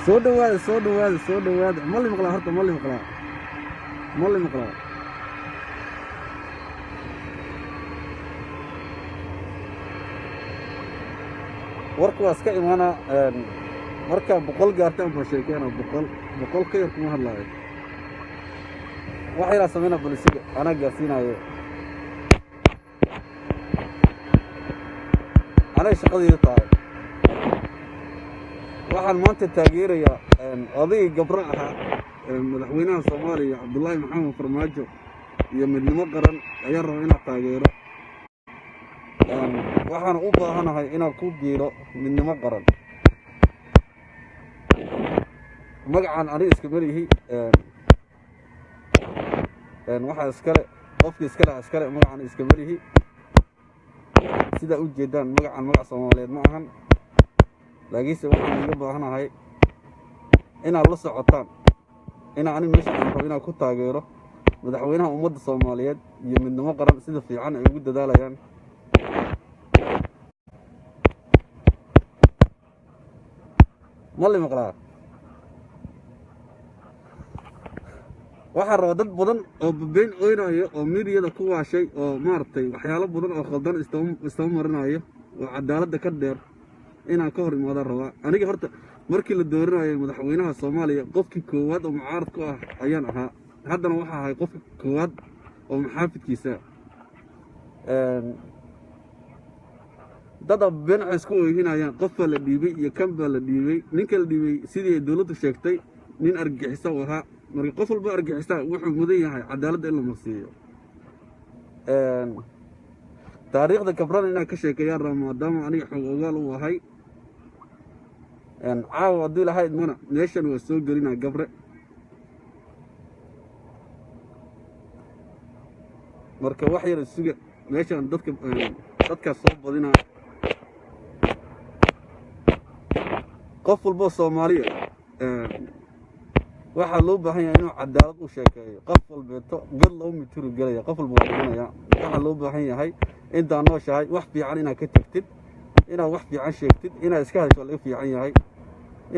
soo dhawaada mali maqlaa horta mali maqlaa warku waa iska imaana marka boqol gaartaan baa sheekeena boqol ka yar kuma hadlaayo waxa ila sameeyna balisiga ana gaarsiinayo ana shaqadii tahay waxaan maanta taageerayaa odayga gabra ahaa madaxweynaha Soomaaliya Cabdullaahi Maxamed Farmaajo iyo midnimo qaran ayaa raba inaan taageero waxaan u baahanahay inaan ku biiro midnimo qaran magacan aniga iska malihi waxa iskale qofkii iskale magacan iska malihi sida u jeedaan magac Soomaaliyeed ma ahan laakiinse waxaan uga baahanahay inaad la socotaan inaan meesha rabo inaan ku taageero madaxweynaha ummadda Soomaaliyeed iyo midnimo qaran sida fiican ay ugu dadaalayaan mali maqlaa waxaan rabaa dad badan oo been oynayo oo miiriyada ku waashay oo maartay waxyaalo badan oo khaldan istaba marinayo oo cadaaladda ka dheer inaan ka hor imaadaan rabaa aniga horta markii la dooranayo madaxweynaha Soomaaliya qofkii koowaad oo mucaarad ku ah ayaan ahaa haddana waxa ahay qofkii koowaad oo maxaafidkiisa dad been isku oohinayaan qof la dhiibay iyo kan baa la dhiibay ninka la dhiibay sidii dawladdu sheegtay nin argagixisa u ahaa marka qof walba argagixisa wuxuu mudan yahay cadaaladda in la marsiiyo taariikhda gabran inaan ka sheekeeyaan rabo maadaama aniga xog ogaal u ahay caawa haddii lahayd mana meeshan waa soo gelinaa gabre marka wax yar isuga meeshan dadkaas soo badinaa qof walba Soomaaliya waxa loo baahan yahay inuu cadaalad u sheekeeyo qof walbeeto gad loo mitiro galaya qof walba wadinaya waxa loo baahan yahay inta nooshahay wax fiican inaad ka tagtid inaad wax fiican sheegtid inaad iska hadasho laga fiican yahay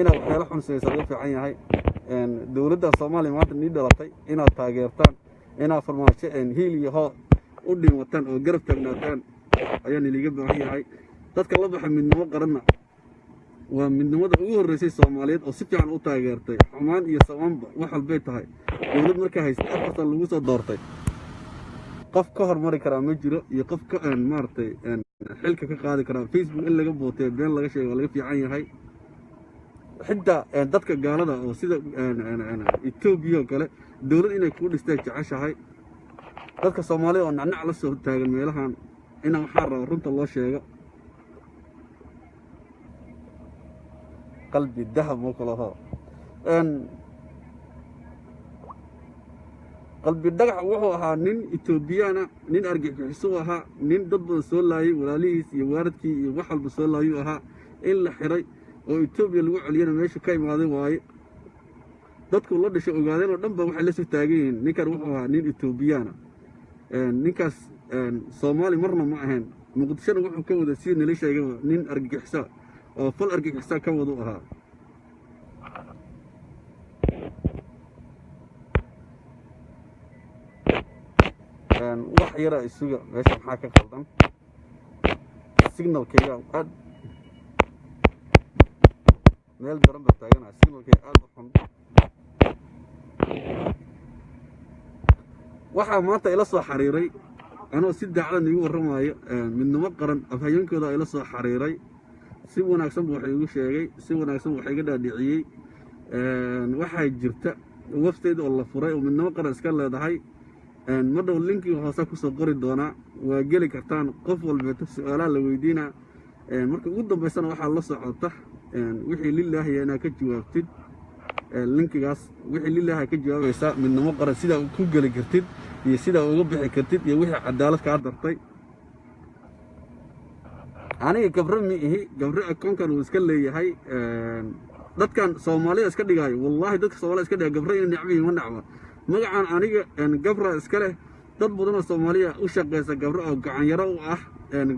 inaad waxyaalo xun samayso laga fiican yahay dawladda Soomaaliya maanta nii dhalatay inaad taageertaan inaad farmaajo hiil iyo hoo u dhimataan oo garab taagnaataan ayaan iliga baahan yahay dadka la baxay midnimo qaranna waa midnimada ugu horeysay Soomaaliyeed oo si fiican u taageertay xumaan iyo sawaanba wax walbay tahay dawlad marka haystay afartan lagu soo doortay qof ka hormari kara ma jiro iyo qof ka maartay xilka ka qaadi kara Facebook in laga bootay been laga sheego laga fiican yahay xitaa dadka gaalada oo sida Ethiopia kale dawlad inay ku dhistay jeceshahay dadka Soomaaliyeed oo nacnac la soo taagan meelahan ina waxa rabo runta loo sheego qalbi dahab oo kala hoo qalbi dhagax wuxuu ahaa nin Ethiopiana nin argagixiso ahaa nin dad badan soo laayay walaalihiis iyo waaradkii iyo wax walba soo laayay ahaa in la xiray oo Ethiopia lagu celiyana meesha ka imaaday waaye dadku la dhashay ogaadeen oo dhan ba waxay la soo taageen ninkan wuxuu ahaa nin Ethiopiana ninkaas Soomaali marna ma ahayn muqdishona wuxuu ka wada si nila sheegay nin argagixisa oo fal argagixisa ka wada ahaa wax yara isuga meesha maxaa ka qaldan signalkayga aad meel daran ba taagana signalkayga aad u xun waxa maanta ila soo xariiray anoo si daacad igu waramayo midnimo qaran afhayeenkooda ila soo xariiray si wanaagsan buu wax igu sheegay si wanaagsan wax iga dhaadhiciyay waxa jirta website oo la furay oo midnimo qaran iska leedahay madhow linkiga hoose ku soo qori doona waa geli kartaan qof walba su'aalaha la weydiina marka ugu dambeysana waxa la socota wixii lilaahi inaad ka jawaabtid linkigaas wixii lilaahi ka jawaabaysa midnimo qaran sida ku geli kartid iyo sida uga bixi kartid iyo wixii cadaalad ka dartay aniga gabre mi ihi gabre akoonkan uu iska leeyahay dadkan Soomaaliya iska dhigayo wallahi dadka Soomaaliya iska dhigayo gabre in nicbi ma nacba magacan aniga gabra iska leh dad badan oo Soomaaliya u shaqeysa gabre oo gacan yaro u ah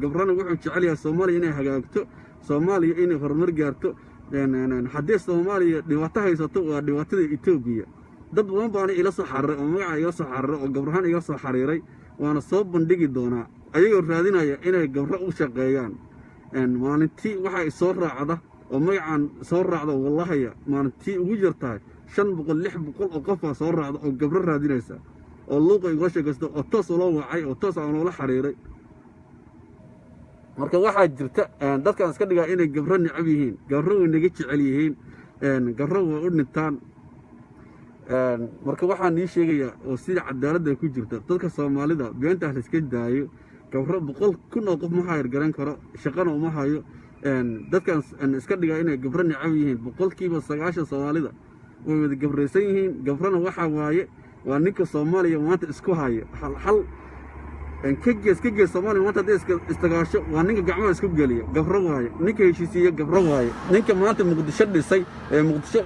gabrana wuxuu jecel yahay Soomaaliya inay hagaagto Soomaaliya inay horumar gaarto haddii Soomaaliya dhibaato haysato waa dhibaatada Itoobiya dad badan baan ila soo xariiray oo magaca iga soo xariiray oo gabrahan iga soo xariiray waana soo bandhigi doonaa ayagoo raadinaya inay gabra u shaqeeyaan maalintii waxa ay soo raacda oo magacan soo raacda wallahi maalintii ugu jirtaa 500 600 oo qof soo raacda oo gabra raadinaysa oo luuqa iga sheegaysto oo toos loo wacay oo toos aan la xariiray marka waxa jirta dadkan iska dhigaa inay gabra necab yihiin gabra way naga jecel yihiin gabra waa u dhintaan marka waxaan ii sheegayaa oo sida cadaalad ay ku jirta dadka Soomaalida beenta la iska daayo gabra 100,000 oo qof ma hayr garan karo shaqana uma hayo dadkan iska dhigaa inay gabra necab yihiin 90% Soomaalida way wada gabraysan yihiin gabrana waxa waaye waa ninka Soomaaliya maanta isku haya hal كجيس سومالي ما تدري استقاشة وانك جماعة اسكت جالية قفرة واي نك هالشيء قفرة واي نك ما أنت مقدشة لسي مقدشة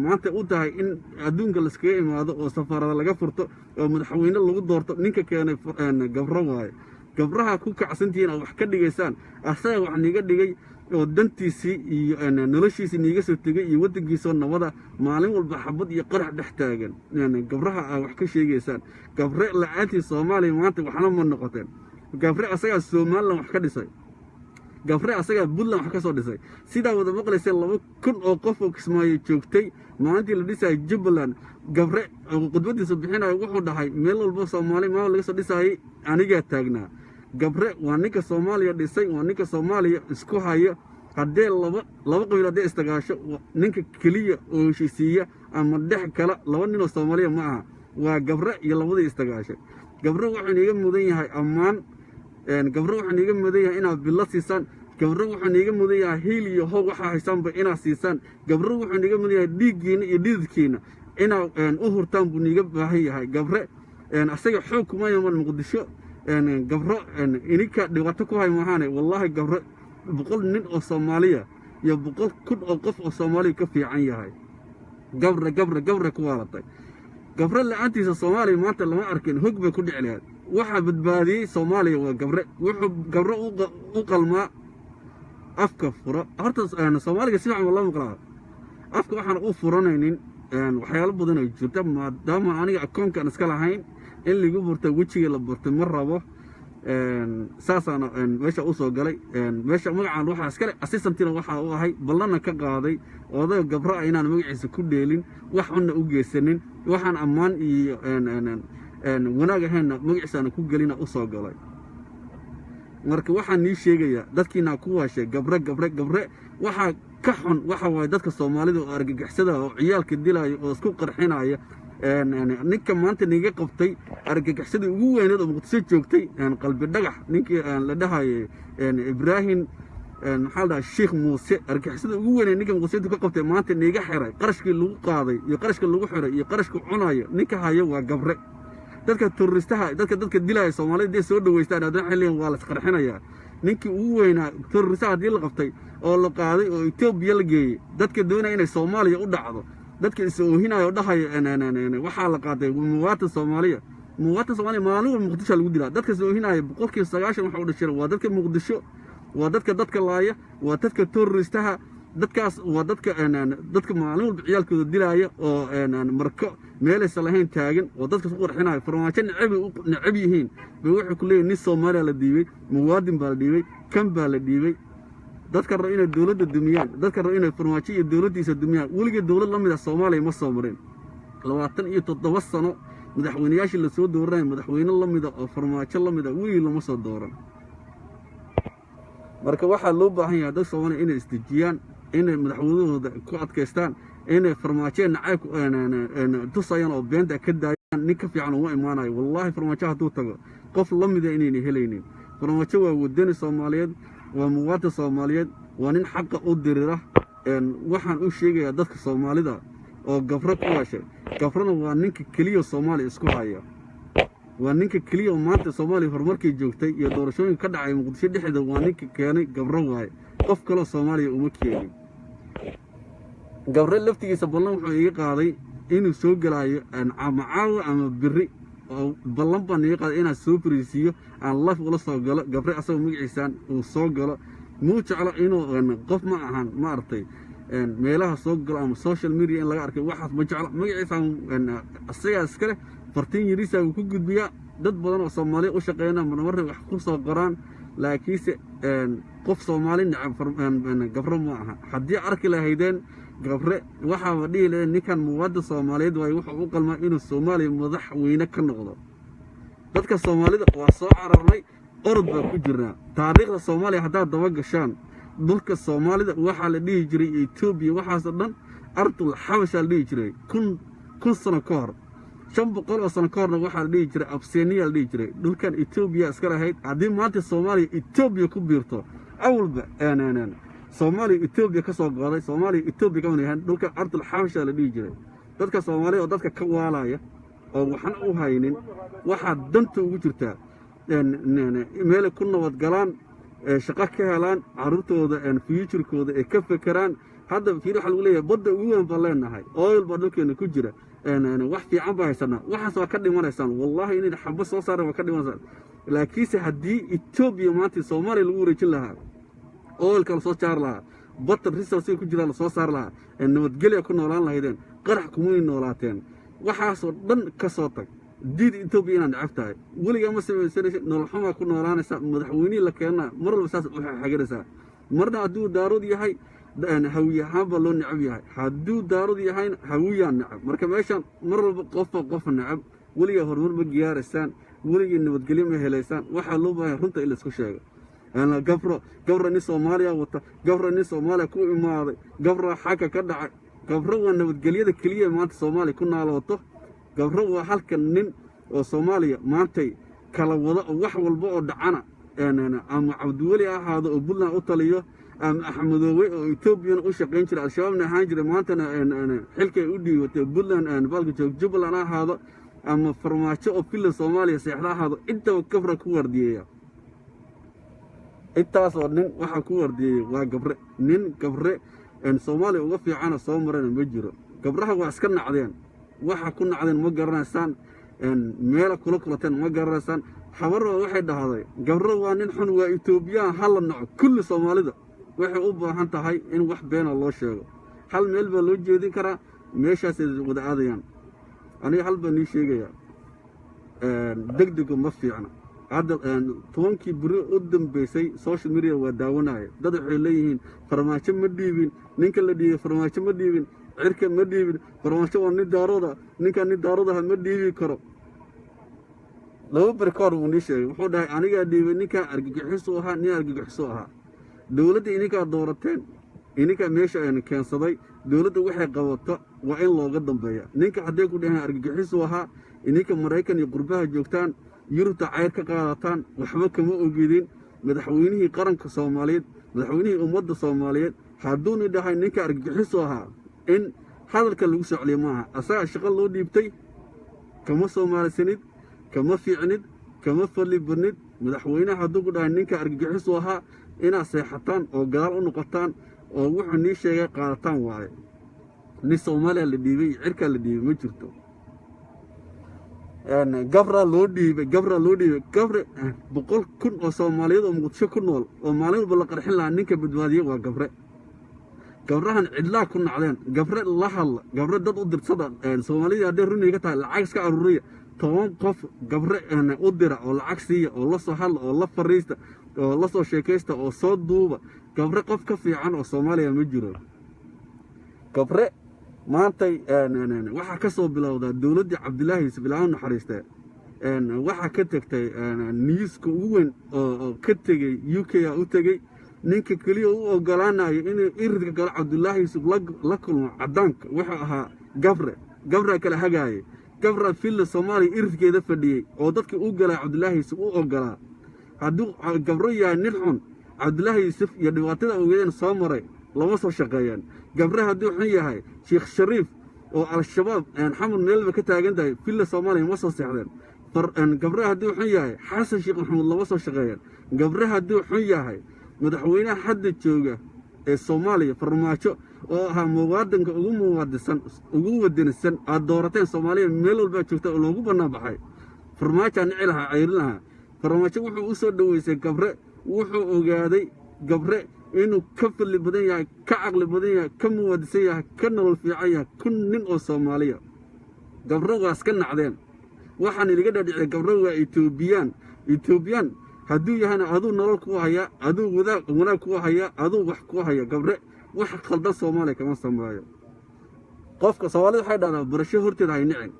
ما أنت قلتها إن أدون كالسكي ما هذا وسفارة ولا قفرته ومتحولين اللي قدرت نك كان قفرة واي قفرها كوك عسنتين أو حكد جيسان أحسن وعني قد جي ودنتي سي نلشي سي نيجس تجي يود جيسون نوضع معلم والبحبط يقرح تحتاجن يعني قبرها أو حكي شيء جيسان قبر لعاتي الصومالي ما أنت وحنا من نقطين قبر أسيا الصومال لما حكي سي قبر أسيا بول لما حكي صار سي سيدا وذا بقول يصير لو كن أوقف وكسماي تشوكتي ما أنت اللي سي جبلان قبر قدوتي سبحانه وحده هاي ميل البصومالي ما اللي صار سي أنا جات تاجنا gabre waa ninka Soomaaliya dhisay waa ninka Soomaaliya isku haya hadee laba qabiil hadee istagaasho ninka kaliya oo heshiisiya ama dhex kala laba nin oo Soomaaliya ma aha waa gabre iyo labadii istagaasho gabre wuxuu iga mudan yahay ammaan gabre wuxuu iga mudan yahay inaad bilad siisan gabre wuxuu iga mudan yahay heel iyo hoog waxa haysanba inaad siisan gabre wuxuu iga mudan yahay dhiigiina iyo dhididkiina inaad u hurtaan buu iga baahan yahay gabre asaga xoog kuma yaman Muqdisho gabro ininka dhibaato ku hay maahane wallahi gabro 100 nin oo Soomaaliya iyo 100,000 oo qof oo Soomaaliya ka fiican yahay gabra ku waalatay gabro la'aantiisa Soomaaliya maanta lama arkin hog bay ku dhicilaa waxa badbaadiyay Soomaaliya waa gabre wuxuu gabro u qalmaa afka furo horta Soomaaliga si fiican wallahi maqlaa afka waxaan u furanaynin waxyaalo badan oo jirta maadaama aniga akoonkan iska lahayn in lagu burto wajiga la burto ma rabo saasana meesha u soo galay meesha magacan waxa iska leh assistant-ina waxa uu ahay ballana ka qaaday oday gabra inaan magaciisa ku dheelin wax xunna u geysanin waxaan ammaan iyo wanaag ahayn magaciisa ku galina u soo galay marka waxaan ii sheegaya dadkiina ku waashay gabre waxa ka xun waxa way dadka Soomaalida oo argagixisada oo ciyaalka dilaayo oo isku qarxinaya ninka maanta niga qabtay argagixisada ugu weyneed oo Muqdisho joogtay qalbi dhagax ninkii la dhahayo Ibrahim maxalda Sheikh Muuse argagixisada ugu weyneed ninka Muqdisho ka qabtay maanta niga xiray qarashkii lagu qaaday iyo qarashka lagu xiray iyo qarashka cunayo ninka hayo waa gabre dadka terroristaha dadka dilaya Soomaalida soo dhaweystaan aad xilligan waa la qarxinaya ninkii ugu weynaa terroristaha dil qabtay oo la qaaday oo Itoobiya la geeyay dadka doonaya inay Soomaaliya u dhacdo dadka soo hinayo dhahay waxa la qaaday muwaadin Soomaaliya maalin Muqdisho lagu dilaa dadka soo hinayo 90% waxa u dhashay waa dadka Muqdisho waa dadka laaya waa dadka terroristaha dadkaas waa dadka maalin walba ciyaalkooda dilaya oo marko meel aysan lahayn taagan oo dadka soo qorxinayo farmaajo necab yihiin bay wuxuu ku leeyahay nin Soomaaliya la dhiibay muwaadin baa la dhiibay kan baa la dhiibay dadka raba inay dawladda dumiyaan dadka raba inay farmaajo iyo dawladdiisa dumiyaan weliga dawlad la mid ah Soomaaliya ma soo marin 27 sano madaxweynayaashii la soo dooranay madaxweyne la mid ah oo farmaajo la mid ah weli lama soo dooran marka waxa loo baahan yahay dad Soomaaliya inay isdejiyaan inay madaxweynahooda ku adkaystaan inay farmaajo nacayb tusayaan oo beenta ka daayaan nin ka fiican oo imaanayo wallahi farmaajo haduu tago qof la mid ah inay helaynin farmaajo waa wadani Soomaaliyeed waa muwaadin Soomaaliyeed waa nin xaq u dirira waxaan u sheegayaa dadka Soomaalida oo gabra ku waashay gabrana waa ninka kaliya Soomaaliya isku haya waa ninka kaliya maanta Soomaaliya horumarkii joogtay iyo doorashooyinka ka dhacay Muqdisho dhexdeeda waa ninka keenay gabra waay qof kale Soomaaliya uma keenin gabre laftigiisa ballan wuxuu iga qaaday inuu soo galaayo macaawo ama biri oo ballan baan iga qaaday inaan soo fariisiyo aan live ula soo galo gabre asagoo magaciisaan uu soo galo muu jeclo inuu qof ma ahan ma artay meelaha soo galo ama social media in laga arkay waxaas ma jecla magaciisa asagaa iskale fartiin yariisa uu ku gudbiyaa dad badan oo Soomaaliya u shaqeeyna marmarna wax ku soo qoraan laakiinse qof Soomaali nacab gabro ma aha haddii arki lahaydeen gabre waxaa dhihi lahayd ninkan muwaadin Soomaaliyeed way wuxuu u qalmaa inuu Soomaaliya madaxweyne ka noqdo dadka Soomaalida waa soo cararnay orod baa ku jirnaa taariikhda Soomaaliya haddaad daba gashaan dhulka Soomaalida waxaa la dhihi jiray Ethiopia waxaas dhan ardul xabasha la dhihi jiray kun sano ka hor 500 sano ka horna waxaa la dhihi jiray Abyssinia la dhihi jiray dhulkan Ethiopia iska lahayd haddii maanta Soomaaliya Ethiopia ku biirto awalba Soomaaliya Ethiopia ka soo gooday Soomaaliya Ethiopia ka wanahan dhulka ardul xabasha la dhihi jiray dadka Soomaaliya oo dadka ka waalaya oo waxaan u haynin waxa danta ugu jirtaa meel ku nabad galaan shaqo ka helaan carruurtooda future-kooda ay ka fekeraan hadda fiir waxa lagu leeyahay badda ugu weyn baan leenahay oil baa dhulkeena ku jira wax fiican baa haysanaa waxaas waa ka dhimanaysaan wallahi inay xabba soo saaraan waa ka dhimanaysaan laakiinse haddii Ethiopia maanta Soomaaliya lagu wareejin lahaa oil kala soo saar lahaa badda resource ku jira la soo saar lahaa nabadgelyo ku noolaan lahaydeen qarax kuma noolaateen waxaasoo dhan ka soo tag diid Ethiopia inaan nacab tahay weligaa ma samaysanaysa nolol xumaa ku noolaanaysa madaxweynihii la keenaa mar walba saas u xagaraysaa marna hadduu daarood yahay hawiyahaan baa loo necab yahay hadduu daarood yahayna hawiyaan necab marka meeshaan mar walba qof necab weligaa horumar ma gaaraysaan weligii nabadgelyo ma helaysaan waxaa loo baahan runta in la isku sheego gabro nin Soomaaliya wata gabro nin Soomaaliya ku imaaday gabro xagga ka dhacay gabro waa nabadgelyada keliya maanta Soomaaliya ku naalooto gabro waa halkan nin oo Soomaaliya maantay kala wada oo wax walba oo dhacana ama Cabdiweli ahaado oo Puntland u taliyo ama Axmedoowe oo Ethiopia u shaqeyn jiray al-shabaabna ahaan jiray maantana xilkay u dhiibatay Puntland balka Jubbaland ahaado ama farmaajo oo filan Soomaaliya seexda ahaado inta gabro ku wardiyeeya intaas oo nin waxa ku wardiyeeyay waa gabre nin gabre Soomaaliya uga fiican soo marana ma jiro gabraha waa iska nacdeen waxa ku nacdeen ma garanaysaan meel kula kulateen ma garanaysaan xabar waxay dhahday gabro waa nin xun waa Ethiopia hal naco kulli Soomaalida waxay u baahan tahay in wax been loo sheego hal meel baa loo jeedin karaa meeshaas ay wada aadayaan aniga hal baan ii sheegaya degdeg ma fiicna hadda tobankii beri u dambeysay social media waa daawanaya dad waxay leeyihiin farmaajo ma dhiibin ninka la dhiibay farmaajo ma dhiibin cirka ma dhiibin farmaajo waa nin daarooda ninka nin daarooda ma dhiibi karo laba barkoor uu sheegay wuxuu dhahay aniga dhiibay ninka argagixiso ahaa nin argagixiso ahaa dawladda ininka doorateen ininka meesha ay keensaday dawladda waxay qabato waa in looga dambeeya ninka haddii ku dhahay argagixiso ahaa ininka Mareykan iyo qurbaha joogtaan yurubta cayr ka qaadataan waxba kama ogidin madaxweynihii qaranka Soomaaliyeed madaxweynihii ummadda Soomaaliyeed hadduu dhahay ninka argagixiso ahaa in hadalka lagu socliyo maaha asaga shaqo loo dhiibtay kama Soomaalisanid kama fiicnid kama fali badnid madaxweynaha hadduu ku dhahay ninka argagixiso ahaa inaad seexataan oo gadaal u noqotaan oo wuxuu nii sheegay qaadataan waaye nin Soomaaliya la dhiibay cirka la dhiibay ma jirto gabra loo dhiibay gabre 100,000 oo Soomaaliyeed oo Muqdisho ku nool oo maalin walba la qarxin lahaa ninka badbaadiyay waa gabrahan cidlaa ku nacdeen gabre la hadla gabre dad u dirsada Soomaalida hadday runiga tahay lacag iska aruuriya 10 qof gabre u dira oo lacag siiya oo la soo hadla oo la fariista oo la soo sheekaysta oo soo duuba gabre qof ka fiican oo Soomaaliya ma jiro gabre maantay waxa ka soo bilowda dawladda Cabdilaahi Isbilaan naxariistay waxa ka tagtay newska ugu weyn oo ka tagay UK u tagay ninka kaliya u ogolaanayo inuu iridka gal Cabdilaahi Isbilaan la kulmo cadaanka waxa ahaa gabre kala hagaayay gabre fil Soomaaliya iridkeeda fadhiyay oo dadka u galay Cabdilaahi u ogolaa hadduu gabre yahay nin xun Cabdilaahi Isif iyo dhibaatada ogeeyeen soo maray lama soo shaqeeyaan gabre hadduu xun yahay Sheekh Shariif oo al-shabaab xamar meelba ka taagan tahay fil Soomaaliya ma soo seexdeen gabre hadduu xun yahay Xasan Sheekh Maxamuud lama soo shaqeeyaan gabre hadduu xun yahay madaxweynaha hadda jooga ee Soomaaliya farmaajo oo ahaa muwaadinka ugu wadanisan aad doorateen Soomaaliya meel walba joogta oo loogu banaan baxay farmaajo nicil lahaa cayrin lahaa farmaajo wuxuu u soo dhaweysay gabre wuxuu ogaaday gabre inuu ka fadli badan yahay ka caqli badan yahay ka muwaadisan yahay ka nolol fiican yahay kun nin oo Soomaaliya gabro waa iska nacdeen waxaan ilaga dhadhicay gabro waa Ethiopian hadduu yahana aduu nolol ku haya aduu wanaag ku haya aduu wax ku haya gabre wax khaldan Soomaaliya kama sameeyo qofka Soomaalida waxay dhahdaa barasho horteeda hay nicin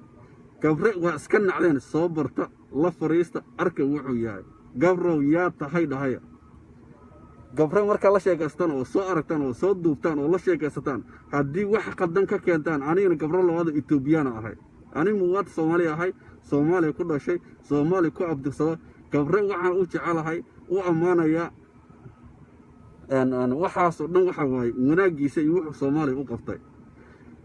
gabre waa iska nacdeen soo barta la fariista arka wuxuu yahay gabro yaa tahay dhahaya gabre marka la sheekaystaan oo soo aragtaan oo soo duubtaan oo la sheekaysataan haddii wax qaldan ka keentaan anigana gabro labada Ethiopian ahay anigu muwaad Soomaali ahay Soomaaliya ku dhashay Soomaali ku abdirsada gabre waxaan u jecelahay u amaanaya waxaas oo dhan waxa waay wanaagiisa iyo wuxuu Soomaaliya u qabtay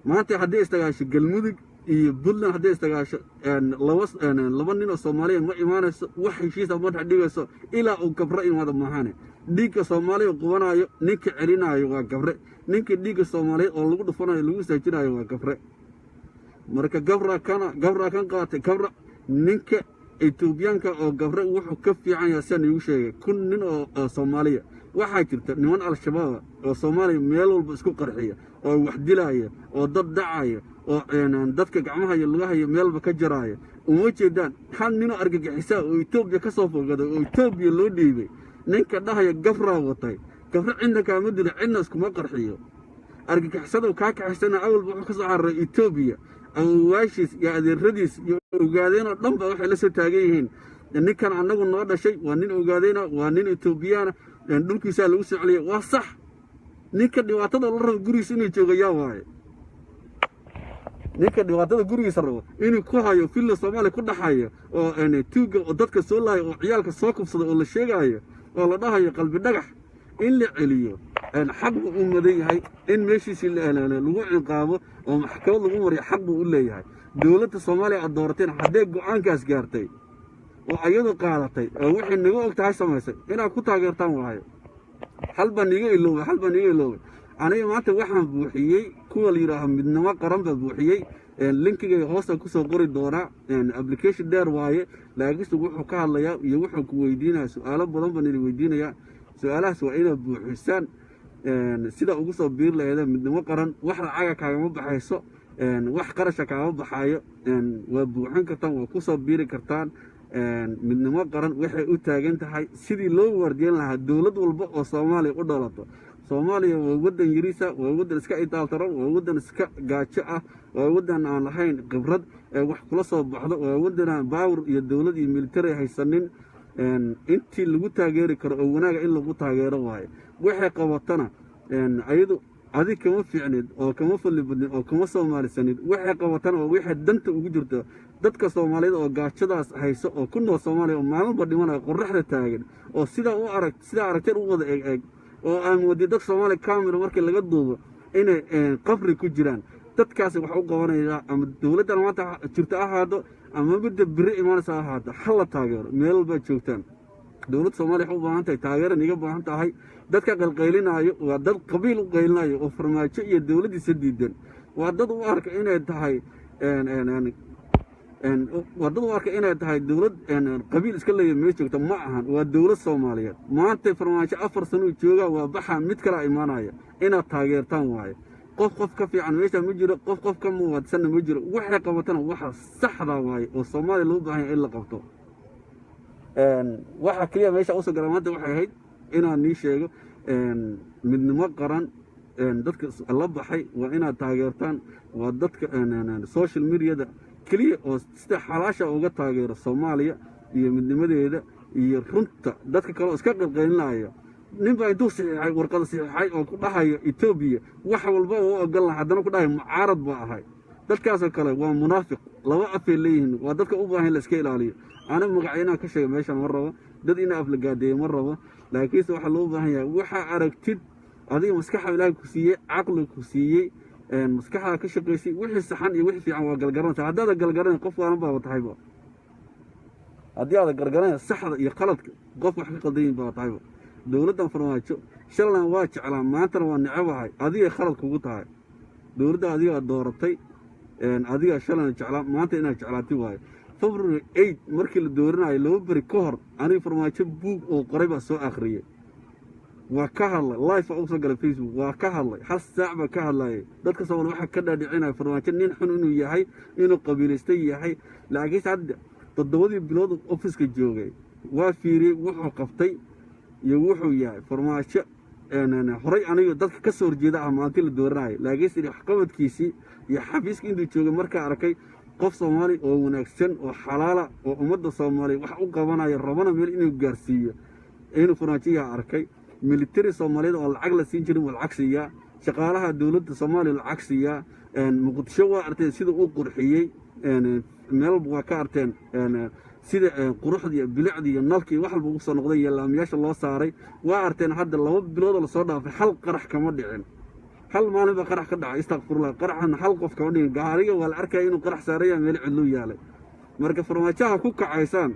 maanta haddii istagaasho galmudug iyo Puntland haddii istagaasho laba nin oo Soomaaliya ma imaanayso wax heshiis ah ma dhigayso ilaa uu gabre imaado maahane dhiigga Soomaaliya qubanayo ninka celinayo waa gabre ninka dhiigga Soomaaliya oo lagu dhufanayo lagu saajinayo waa gabre marka gabra kan qaatay gabra ninka Ethiopianka oo gabre wuxuu ka fiican yahay san igu sheegay kun nin oo Soomaaliya waxaa jirta niman al-shabaab oo Soomaaliya meel walba isku qarxiya oo wax dilaya oo dad dhacaya oo dadka gacmaha iyo lugaha iyo meelba ka jaraya uma jeedaan hal nin oo argagixisa oo Ethiopia ka soo fogada oo Ethiopia loo dhiibay ninka dhahaya gabra watay gabra cidna kaama dilo cidna iskuma qarxiyo argagixisada ka kaxaysana awalba wuxuu ka soo cararay Ethiopia awaashiis iyo adeeradiis iyo ogaadeen oo dhan ba waxay la soo taagan yihiin ninkan anagu noo dhashay waa nin ogaadeen waa nin Ethiopian dhulkiisa lagu soo celiyay waa sax ninka dhibaatada la rabo gurigiisa inuu joogo yaa waaye ninka dhibaatada gurigiisa rabo inuu ku hayo filla Soomaaliya ku dhaxayo oo tuuga oo dadka soo laayo oo ciyaalka soo kubsada oo la sheegayo oo la dhahayo qalbi dhagax in la celiyo xaq uu u madan yahay in meeshiisii lagu ciqaabo oo maxkamad lagu mariyo xaq uu u leeyahay dawladda Soomaaliya aad doorateen haddii go'aankaas gaartay oo ayadu qaadatay oo wixii naga ogtahay samaysay inaad ku taageertaan waayo hal baan iga iloobay aniga maanta waxaan buuxiyey kuwa la yiraahdo midnimo qaran baa buuxiyey linkiga hoosta ku soo qori doona application dheer waaye laakiin wuxuu ka hadlayaa iyo wuxuu ku weydiinayaa su'aalo badan baan idin weydiinayaa su'aalahaas waa inaad buuxisaan sida ugu soo biir lahayd midnimo qaran wax lacaga kaagama baxayso wax qarasha kaagama baxayo waa buuxin kartaan waa ku soo biiri kartaan midnimo qaran waxay u taagan tahay sidii loo wardiyan lahaa dawlad walba oo Soomaaliya u dhalato Soomaaliya waa wadan yariisa waa wadan iska idaaltaro waa wadan iska gaajo ah waa wadan aan lahayn khibrad wax kula soo baxdo waa wadan power iyo dawlad iyo military haysanin intii lagu taageeri karo oo wanaaga in lagu taageero waaye waxay qabatana ayadu adig kama fiicneed oo kama fadli badneed oo kama Soomaalisanid waxay qabatana oo wixii danta ugu jirto dadka Soomaaliyeed oo gaajadaas hayso oo ku nool Soomaaliya oo maalmo dhimanaya qorraxda taagan oo sida aragteen u wada eeg oo aan wadi dad Soomaali camera markii laga duubo inay qabri ku jiraan dadkaas wax u qabanaya ama dawladda maanta jirta ahaado ama midda biri imaanaysa ahaado hal taageero meel walba joogtaan dawladda Soomaaliya u baahan tahay taageero niga baahan tahay dadka qalqaylinayo waa dad qabiil u qaylinayo oo farmaajo iyo dawladdiisa diidan waa dad u arka inay tahay dawlad qabiil iska leeyahay meesha joogta ma ahan waa dawlad Soomaaliyeed maanta farmaajo 4 sano jooga waa baxa mid kala imaanaya inaad taageertaan waaye qof ka fiican meesha ma jiro qof ka muwaadsan ma jiro waxa qabatana waxa saxda waaye oo Soomaaliya loo baahan in la qabto waxa kaliya meesha u soo garaamaanta waxay ahayd inaan nii sheego midnimo qaran dadka la baxay waa inaad taageertaan waa dadka social media kaliya oo sida xalaasha uga taageero Soomaaliya iyo midnimadeeda iyo runta dadka kale iska qalqaynaayo ninba intuu saxiixay warqad saxiixay oo ku dhahayo Ethiopia wax walba oo ogol haddana ku dhahay mucaarad baa ahay dadkaas kale waa munaafiq laba afay leeyihiin waa dadka u baahan la iska ilaaliyo ana magacayna ka sheegay meesha ma rabo dad ina af la gaadeeyo ma rabo laakiin waxa loo baahan yahay waxa aragtid adiga maskaxda Ilaahay ku siiyay aqli ku siiyay maskaxda ka shaqeysay wixii saxan iyo wixii fiican waa galgarantaa haddaad galgaran qof waan baa tahayba haddii aad galgaran saxda iyo qaladka qof wax ka qaldayn baa tahayba dawladdan farmaajo shalan waa jeclaa maanta waa nicabahay adiga khalad kugu tahay dawladda adiga dooratay adiga shalan jeclaa maanta inaad jeclaatay waayo February 8 markii la dooranayo loo bari ka hor aniga farmaajo buug oo qoray baa soo akhriyay waa ka hadlay live oo soo galay Facebook waa ka hadlay hal saac ba ka hadlay dadka Soomaali waxa ka dhaadhicinay farmaajo nin xun inuu yahay inuu qabiilistay yahay laakiin hadda todobadii bilood office-ka joogay waa fiiriyay wuxuu qabtay iyo wuxuu yahay farmaajo horay aniga dadka ka soo horjeeda amaantii la dooranay laakiin sidii waxqabadkiisii iyo xafiiska intuu joogay marka arkay qof Soomaali oo wanaagsan oo xalaala oo ummadda Soomaali wax u qabanaya rabana meel inuu gaarsiiyo inuu farmaajo arkay military Soomaaliyeed oo lacag la siin jiray lacag siiya shaqaalaha dawladda Soomaaliya lacag siiya muqdisho waa artay sida uu qurxiyay meel waa ka arteen sida quruxdii bilicdii nalkii wax walba ugu soo noqday laamiyaasha loo saaray waa arteen hadda 2 bilood la soo dhaafay hal qarax kama dhicin hal maalin ba qarax ka dhacay istaghfirullah qaraxan hal qof kama dhicin gaariga waa la arkay inuu qarax saaraya meel cidlo yaalay marka farmaajaha ku kacaysaan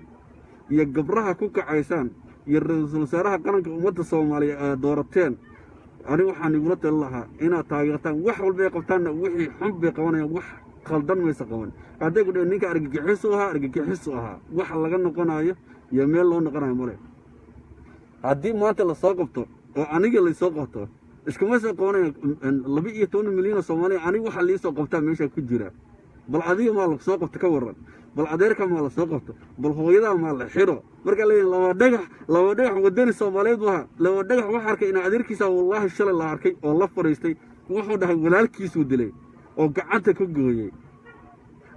iyo gabraha ku kacaysaan iyo ra'iisul wasaaraha qaranka ummadda Soomaaliya doorateen ani waxaan igula talin lahaa inaad taageertaan wax walba ay qabtaan wixii xun bay qabanayaan wax qaldan maysa qaban haddii ku ninka argagixiso ahaa wax laga noqonayo iyo meel loo noqonayo male haddii maanta la soo qabto oo aniga la soo qabto iskuma soo qabanayo 12 milyan oo Soomaali aniga waxa la soo qabtaa meesha ku jira bal adiga ma la soo qabto ka waran bal adeerka ma la soo qabto bal hooyada ma la xiro marka la laba dhagax wadani Soomaaliyeed waxa laba dhagax waxa arkay in adeerkiisa wallahi shalay la arkay oo la fariistay wuxuu dhahay walaalkiisu dilay oo gacanta ku gooyay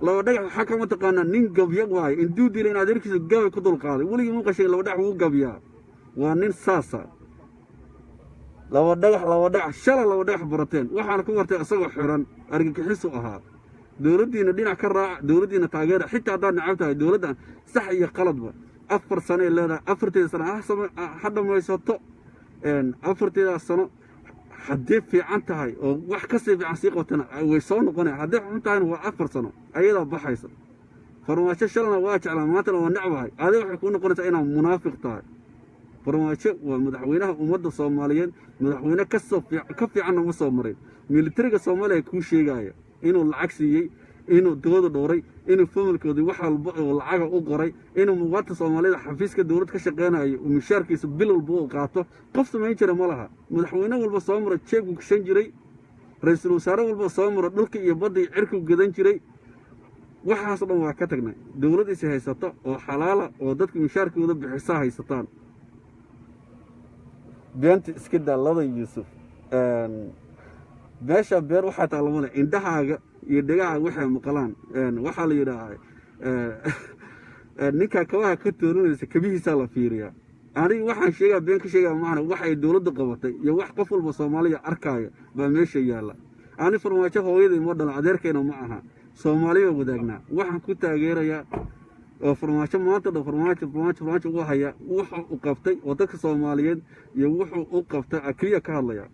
laba dhagax waxa ka mataqaana nin gabya waay intuu dilay in adeerkiisa gabay ku dul qaaday waliga ma qashay laba dhagax uu gabya waa nin saasa laba dhagax shalay laba dhagax barateen waxaan ku wartay asagoo xiran argagixiso ahaa dawladdiina dhinac ka raac dawladdiina taageera xitaa haddaad nacab tahay dawladdan sax iyo qaladba 4 sano ay leedahay 4 sano hadda maysato 4 sano haddii fiican tahay oo wax ka sii fiican sii qabtana way soo noqonayaan haddii xun tahayna waa 4 sano ayadaa baxaysa farmaajo shalana waa jeclaa maantana waa necbahay adiga waxay ku noqonaysaa inaad munaafiq tahay farmaajo waa madaxweynaha ummadda Soomaaliyeed madaxweyne ka fiican ma soo maray militariga Soomaaliya ku sheegaya inuu lacag siiyay inuu dawladda dhooray inuu familkoodi wax walba oo lacag u qoray inuu muwaadin Soomaaliyeed xafiiska dawladda ka shaqeynayo oo mushaarkiisa bil walba uu qaato qof sameyn jiray ma laha madaxweyne walba soo maray jeebku kashan jiray ra'iisul wasaare walba soo maray dhulka iyo badda iyo cirku gadan jiray waxaas dhan waa ka tagnay dawladdiisa haysato oo xalaala oo dadka mushaarkooda bixisa haysataan beenta iska daalada Yuusuf beesha beer waxa taalmada indhahaaga iyo dhagaaga waxay maqlaan waxa la yiraahdaa ninka kabaha ka tooranaysa kabihiisa la fiiriyaa aniga waxaan sheegaa been ka sheegaa macna wax ay dawladda qabatay iyo wax qof walba Soomaaliya arkaayo baa meesha yaala ani farmaajo hooyaday ma dhalan adeerkayna ma aha Soomaaliya wadaagnaa waxaan ku taageerayaa oo farmaajo maanta farmaajo ugu haya wuxuu u qabtay oo dadka Soomaaliyeed iyo wuxuu u qabtay akriya ka hadlaya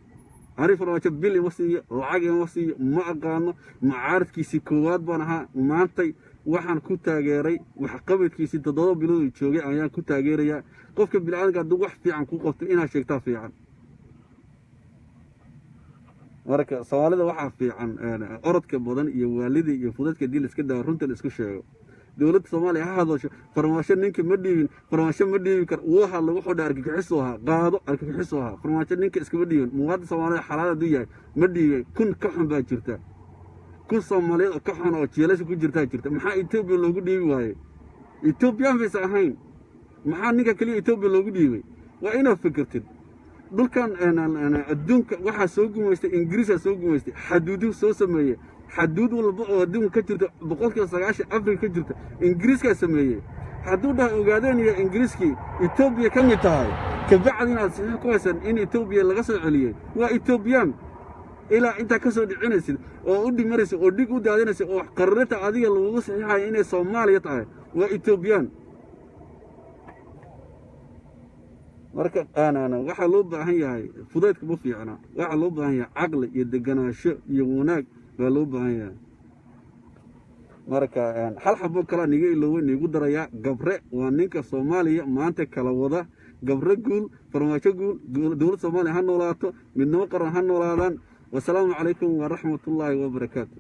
ani farmaajo bil ima siiyo lacag ima siiyo ma aqaano macaaradkiisii koowaad baan ahaa maantay waxaan ku taageeray wax qabadkiisii 7 bilood joogay ayaan ku taageerayaa qofka bilaadanka dad wax fiican ku qabto inaad sheegtaa fiican marka Soomaalida waxa fiican orodka badan iyo waalidii iyo fudadka dil iska daa runta la isku sheego dawladda Soomaaliya ha hadasho farmaajo ninka ma dhiibin kar uu hadlo wuxuu argagixiso ahaa qaado argagixiso ahaa farmaajo ninka iska ma dhiibin muwaadin Soomaaliya xalaal du yahay ma dhiibin kun ka xun baa jirta kun Soomaaliyeed oo ka xun oo jeelasha ku jirta maxaa Itoobiya loogu dhiibi waayay Itoobiya ma ahayn maxaa ninka kaliya Itoobiya loogu dhiibay waa inaad fikirtid dhulkan adduunka waxa soo gumaystay Ingiriiska soo gumaystay xaduudu soo sameeyay حدود والبقى دون كتير بقولك سجاش أفريقيا كتير إنجليز كسمية حدود وقاعدين يا إنجليزكي إثيوبيا كم يتاعي كبعدين على كويسا إن إثيوبيا لغسل عليه وإثيوبيان إلى أنت كسر عنسل وأودي مرس أوديك أودي علينا وقررت عادية اللي صحيحة إن الصومال يتاعي وإثيوبيان marka ana waxa loo baahan yahay fudaydka ma fiicna waxa loo baahan yahay aqli iyo deganaansho iyo wanaag baa loo baahan yahay marka hal xabo kala niga iloway nigu daraya gabre waa ninka Soomaaliya maanta kala wada gabre guul farmaajo guul dawladda Soomaaliya ha noolaato midnimo qaran ha noolaadaan wassalaamu calaykum wa rahmatullaahi wa barakaatuh